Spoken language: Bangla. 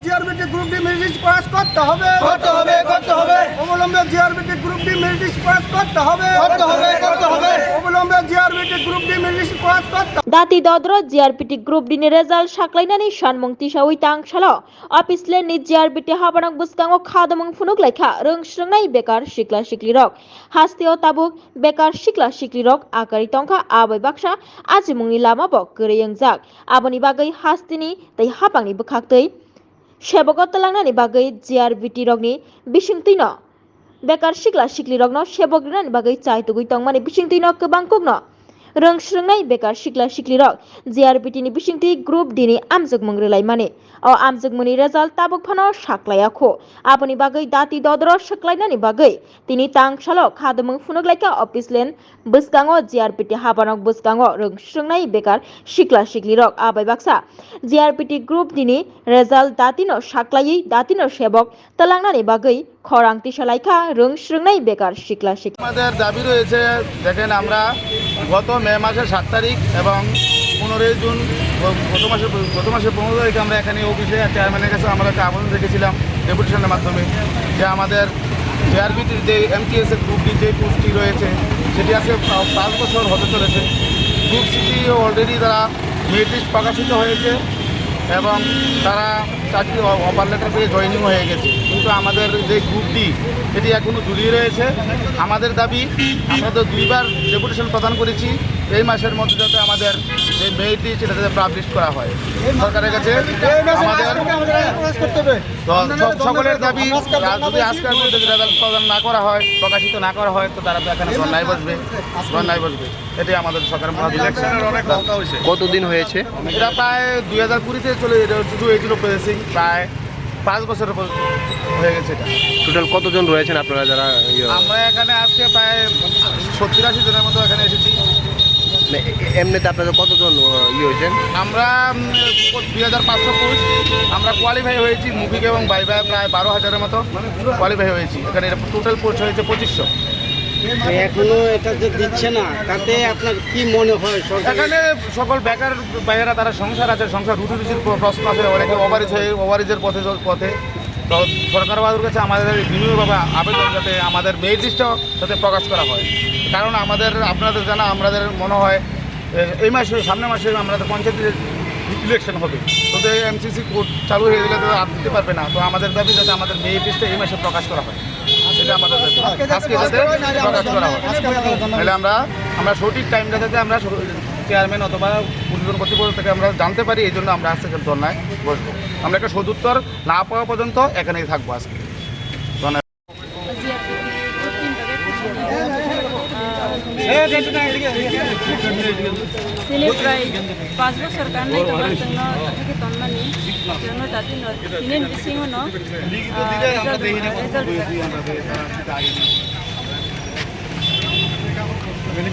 GRBT group D merit pass করতে হবে অবলম্বে GRBT group D merit pass করতে হবে অবলম্বে GRBT group D merit pass করতে Dati Dodro GRPT Group Dini Result Shaklainani Shanmung Tishawi Tang Shalo Apisle ni GRPT Habanang Buskango Khadamung Funuk Lekha Rung Shrungnai Bekar Shikla Shikli Rock Hastio Tabuk Bekar Shikla Shikli Rock Akari Tongka Abai Baksha Ajimungi Lama Bok Kureyang Zak Aboni Bagai Hastini Tai Habangi Bukhaktei Shebogot Talangnani Bagai GRPT Rogni Bishingtino Bekar Shikla Shikli Rock no Shebogrinani Bagai Chaitugui Tongmani Bishingtino Kebangkokno Rungsrungnai Bekar Shikla Shikli Rock GRPT ni Bishingti Group Dini Amjug Mungrelai Mane O Amjug Muni Result Tabuk Phano Shaklaiyakho Aboni Bagai Dati Dodro Shaklainani Bagai Tini Tang Shalo Khadamung Funuglaika Office Buskango GRPT Habanok Buskango Rungsrungnai Bekar Shikla Shikli Rock Abai Baksa GRPT Group Dini Result Datino Shaklai Datino Shebok Talangnani Bagai Khorang Tishalaika Rungsrungnai Bekar Shikla Shikli আমাদের দাবি রয়েছে দেখেন আমরা গত মে মাসের 7 তারিখ এবং 15 জুন গত মাসের 15 তারিখে আমরা এখানে অফিসে চেয়ারম্যানের কাছে আমরা একটা আবেদন রেখেছিলাম ডেপুটেশনের মাধ্যমে যে আমাদের জিআরবিটির যে এমটিএস এর গ্রুপ ডি যে পোস্টটি রয়েছে সেটি আজকে 5 বছর হতে চলেছে গ্রুপ সিটি অলরেডি তারা মেরিট প্রকাশিত হয়েছে এবং তারা চাকরি অফার লেটার পেয়ে জয়েনিং হয়ে গেছে কিন্তু আমাদের যে গ্রুপ ডি এটি এখনও ঝুলিয়ে রয়েছে আমাদের দাবি আমরা তো 2বার ডেপুটেশন প্রদান করেছি এই মাসের মধ্যে যাতে আমাদের যে মেরিটটি সেটা যাতে পাবলিশ করা হয় সরকারের কাছে আমাদের সকলের দাবি যদি আজকের মধ্যে রেজাল্ট প্রদান না করা হয় প্রকাশিত না করা হয় তো তারা তো এখানে ধর্নায় বসবে এটাই আমাদের সরকারের ইলেকশনের অনেক দরকার হয়েছে কতদিন হয়েছে এটা প্রায় 2020-তে চলে শুধু এইগুলো প্রসেসিং প্রায় 5 বছরের হয়ে গেছে এটা টোটাল কতজন রয়েছেন আপনারা যারা আমরা এখানে আজকে প্রায় 70-80 জনের মতো এখানে এসেছি এমনিতে আপনাদের কতজন হয়েছেন আমরা 2500 পোস্ট আমরা কোয়ালিফাই হয়েছি মুভিক এবং বাইবা প্রায় 12,000-এর মতো কোয়ালিফাই হয়েছি এখানে টোটাল পোস্ট হয়েছে 2500 এখনো এটা যে দিচ্ছে না তাতে আপনার কি মনে হয় এখানে সকল বেকার বাইরেরা তারা সংসার আছে সংসার রুটির প্রশ্ন আছে অনেকে ওভারেজের পথে তো সরকার বাবুর কাছে আমাদের বিনিয়োগভাবে আবেদন যাতে আমাদের মেরিট লিস্টটাও যাতে প্রকাশ করা হয় কারণ আপনাদের জানা আমাদের মনে হয় এই মাসে সামনের মাসে আমাদের পঞ্চায়েতের ইলেকশন হবে তো এমসিসি কোড চালু হয়ে গেলে তো আর দিতে পারবে না তো আমাদের দাবি যাতে আমাদের মেরিট লিস্টটা এই মাসে প্রকাশ করা হয় সেটা আমাদের আজকে যাতে প্রকাশ করা হয় তাহলে আমরা সঠিক টাইমটা যাতে আমরা চেয়ারম্যান অথবা পরিজন কর্তৃপক্ষ থেকে আমরা জানতে পারি এই জন্য আমরা আজকে ধর্নায় বসবো আমরা একটা সদুত্তর না পাওয়া পর্যন্ত এখানেই থাকবো আজকে তিনি প্রায় 5 বছর কারণে তোমার জন্য থাকে তন্মানি জন্য তাদের তিনের বিসিং হনো রেজাল্ট